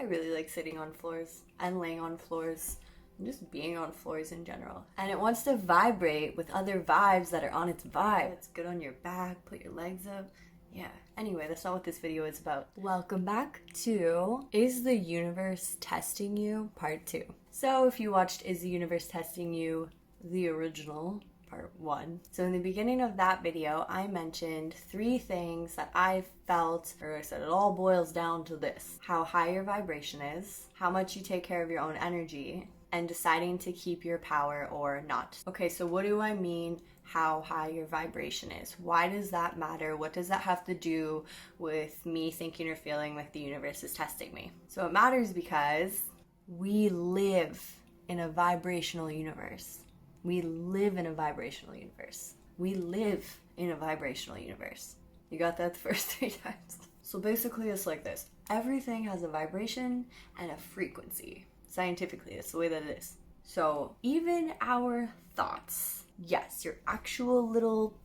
really like sitting on floors and laying on floors and just being on floors in general. And it wants to vibrate with other vibes that are on its vibe. It's good on your back, put your legs up. Yeah. Anyway, that's not what this video is about. Welcome back to Is the Universe Testing You? Part 2. So if you watched Is the Universe Testing You? The original, part 1. So in the beginning of that video, I mentioned 3 things that I felt, or I said it all boils down to this: how high your vibration is, how much you take care of your own energy, and deciding to keep your power or not. Okay, so what do I mean how high your vibration is? Why does that matter? What does that have to do with me thinking or feeling like the universe is testing me? So it matters because we live in a vibrational universe. We live in a vibrational universe. We live in a vibrational universe. You got that the first 3 times? So basically it's like this. Everything has a vibration and a frequency. Scientifically, it's the way that it is. So even our thoughts, yes, your actual little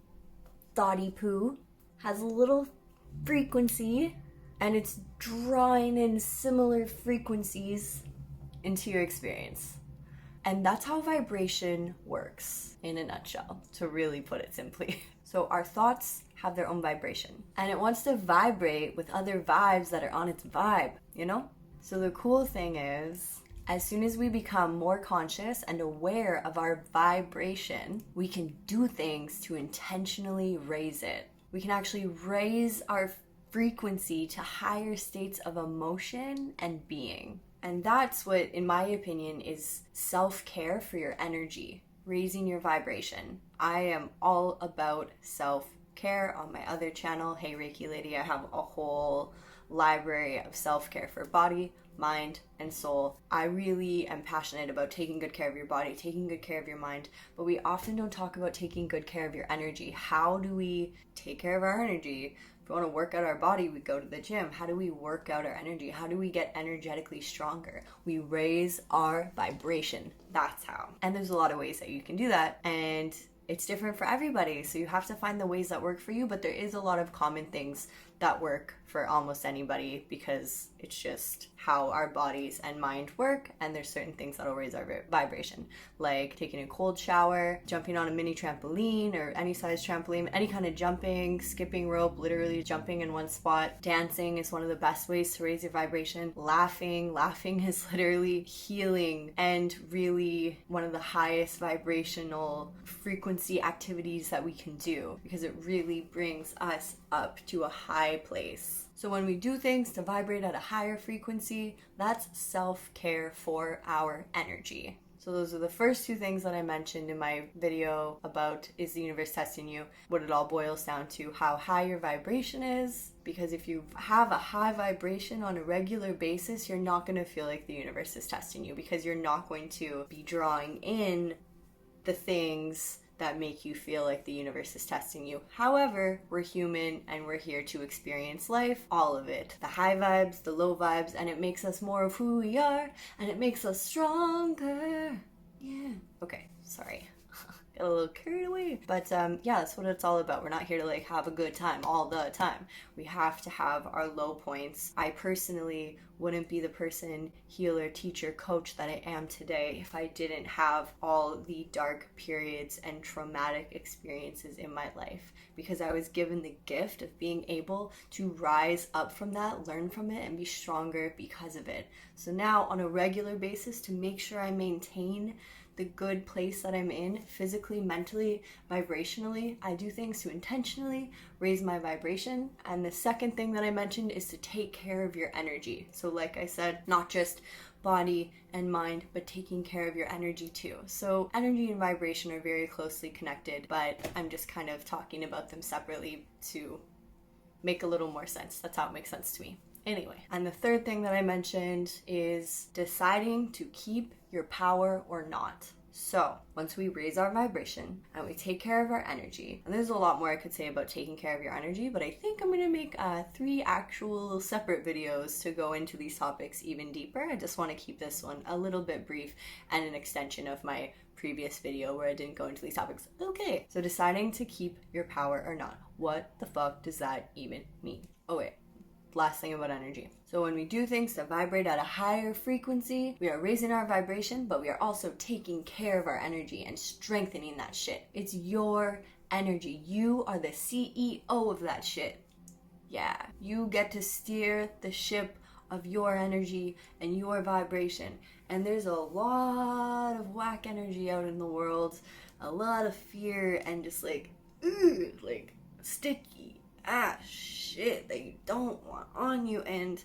thoughty poo has a little frequency and it's drawing in similar frequencies into your experience. And that's how vibration works in a nutshell, to really put it simply. So our thoughts have their own vibration and it wants to vibrate with other vibes that are on its vibe, you know? So the cool thing is, as soon as we become more conscious and aware of our vibration, we can do things to intentionally raise it. We can actually raise our frequency to higher states of emotion and being. And that's what, in my opinion, is self-care for your energy, raising your vibration. I am all about self-care. On my other channel, Hey Reiki Lady, I have a whole library of self-care for body, mind, and soul. I really am passionate about taking good care of your body, taking good care of your mind, but we often don't talk about taking good care of your energy. How do we take care of our energy? If we want to work out our body, we go to the gym. How do we work out our energy? How do we get energetically stronger? We raise our vibration. That's how. And there's a lot of ways that you can do that, and it's different for everybody, so you have to find the ways that work for you, but there is a lot of common things that work for almost anybody because it's just how our bodies and mind work, and there's certain things that'll raise our vibration, like taking a cold shower, jumping on a mini trampoline or any size trampoline, any kind of jumping, skipping rope, literally jumping in one spot. Dancing is one of the best ways to raise your vibration. Laughing is literally healing and really one of the highest vibrational frequency activities that we can do because it really brings us up to a high place. So when we do things to vibrate at a higher frequency, that's self-care for our energy. So those are the first 2 things that I mentioned in my video about Is the Universe Testing You? What it all boils down to, how high your vibration is. Because if you have a high vibration on a regular basis, you're not going to feel like the universe is testing you because you're not going to be drawing in the things that make you feel like the universe is testing you. However, we're human and we're here to experience life, all of it. The high vibes, the low vibes, and it makes us more of who we are, and it makes us stronger. Yeah. Okay, sorry. Got a little carried away. But yeah, that's what it's all about. We're not here to like have a good time all the time. We have to have our low points. I personally wouldn't be the person, healer, teacher, coach that I am today if I didn't have all the dark periods and traumatic experiences in my life, because I was given the gift of being able to rise up from that, learn from it, and be stronger because of it. So now on a regular basis, to make sure I maintain the good place that I'm in physically, mentally, vibrationally, I do things to intentionally raise my vibration. And the second thing that I mentioned is to take care of your energy. So like I said, not just body and mind, but taking care of your energy too. So energy and vibration are very closely connected, but I'm just kind of talking about them separately to make a little more sense. That's how it makes sense to me. Anyway, and the third thing that I mentioned is deciding to keep your power or not. So once we raise our vibration and we take care of our energy, and there's a lot more I could say about taking care of your energy, but I think I'm going to make 3 actual separate videos to go into these topics even deeper. I just want to keep this one a little bit brief and an extension of my previous video where I didn't go into these topics. Okay, so deciding to keep your power or not. What the fuck does that even mean? Oh wait, last thing about energy. So when we do things that vibrate at a higher frequency, we are raising our vibration, but we are also taking care of our energy and strengthening that shit. It's your energy. You are the CEO of that shit. Yeah, you get to steer the ship of your energy and your vibration. And there's a lot of whack energy out in the world, a lot of fear and just like sticky shit that you don't want on you, and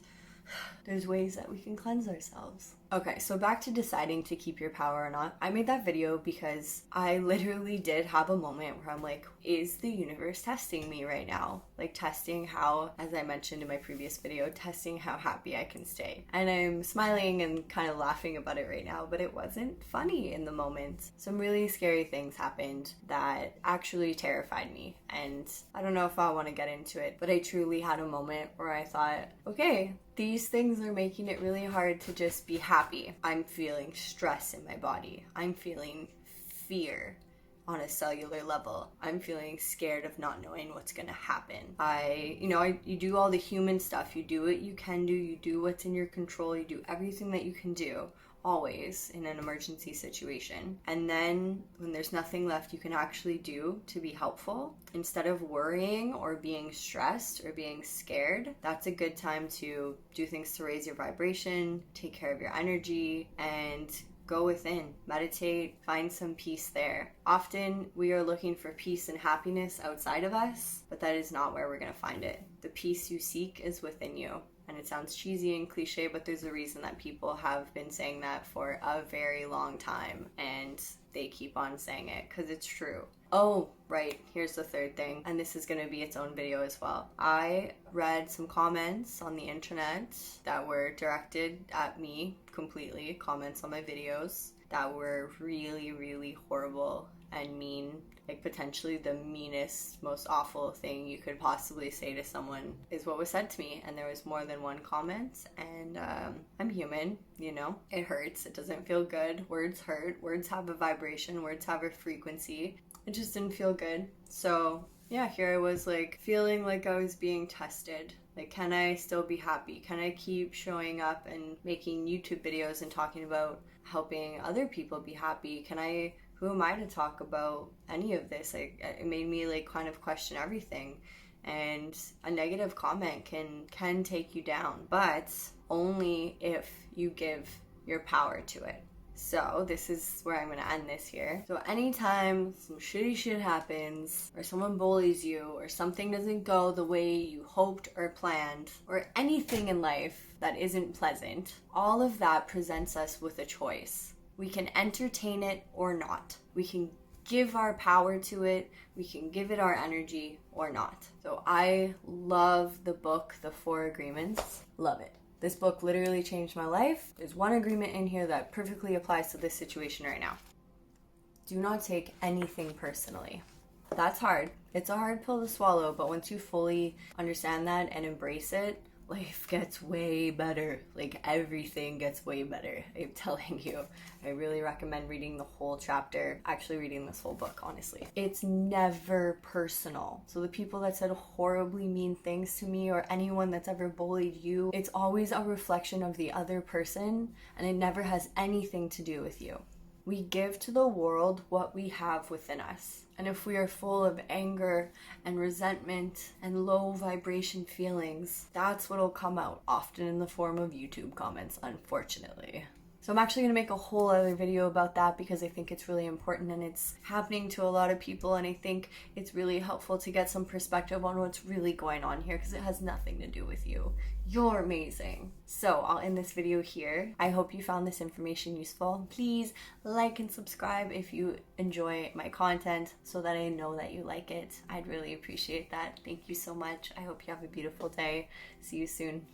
there's ways that we can cleanse ourselves. Okay, so back to deciding to keep your power or not. I made that video because I literally did have a moment where I'm like, is the universe testing me right now? Like testing how, as I mentioned in my previous video, testing how happy I can stay. And I'm smiling and kind of laughing about it right now, but it wasn't funny in the moment. Some really scary things happened that actually terrified me. And I don't know if I want to get into it, but I truly had a moment where I thought, okay, these things are making it really hard to just be happy. I'm feeling stress in my body. I'm feeling fear on a cellular level. I'm feeling scared of not knowing what's gonna happen. You do all the human stuff. You do what you can do. You do what's in your control. You do everything that you can do, always in an emergency situation. And then when there's nothing left you can actually do to be helpful, instead of worrying or being stressed or being scared, that's a good time to do things to raise your vibration, take care of your energy, and go within, meditate, find some peace there. Often we are looking for peace and happiness outside of us, but that is not where we're gonna find it. The peace you seek is within you. And it sounds cheesy and cliche, but there's a reason that people have been saying that for a very long time, and they keep on saying it because it's true. Oh, right, here's the third thing, and this is going to be its own video as well. I read some comments on the internet that were directed at me completely, comments on my videos that were really, really horrible and mean. Like potentially the meanest, most awful thing you could possibly say to someone is what was said to me. And there was more than one comment, and I'm human, you know, it hurts, it doesn't feel good, words hurt, words have a vibration, words have a frequency. It just didn't feel good. So yeah, here I was like feeling like I was being tested. Like, can I still be happy? Can I keep showing up and making YouTube videos and talking about helping other people be happy? Who am I to talk about any of this? Like, it made me like kind of question everything. And a negative comment can take you down, but only if you give your power to it. So this is where I'm going to end this here. So anytime some shitty shit happens, or someone bullies you, or something doesn't go the way you hoped or planned, or anything in life that isn't pleasant, all of that presents us with a choice. We can entertain it or not. We can give our power to it. We can give it our energy or not. So I love the book, The 4 Agreements. Love it. This book literally changed my life. There's one agreement in here that perfectly applies to this situation right now. Do not take anything personally. That's hard. It's a hard pill to swallow, but once you fully understand that and embrace it, life gets way better. Like, everything gets way better. I'm telling you. I really recommend reading the whole chapter. Actually reading this whole book, honestly. It's never personal. So the people that said horribly mean things to me, or anyone that's ever bullied you, it's always a reflection of the other person, and it never has anything to do with you. We give to the world what we have within us. And if we are full of anger and resentment and low vibration feelings, that's what'll come out, often in the form of YouTube comments, unfortunately. So I'm actually going to make a whole other video about that because I think it's really important and it's happening to a lot of people, and I think it's really helpful to get some perspective on what's really going on here because it has nothing to do with you. You're amazing. So I'll end this video here. I hope you found this information useful. Please like and subscribe if you enjoy my content so that I know that you like it. I'd really appreciate that. Thank you so much. I hope you have a beautiful day. See you soon.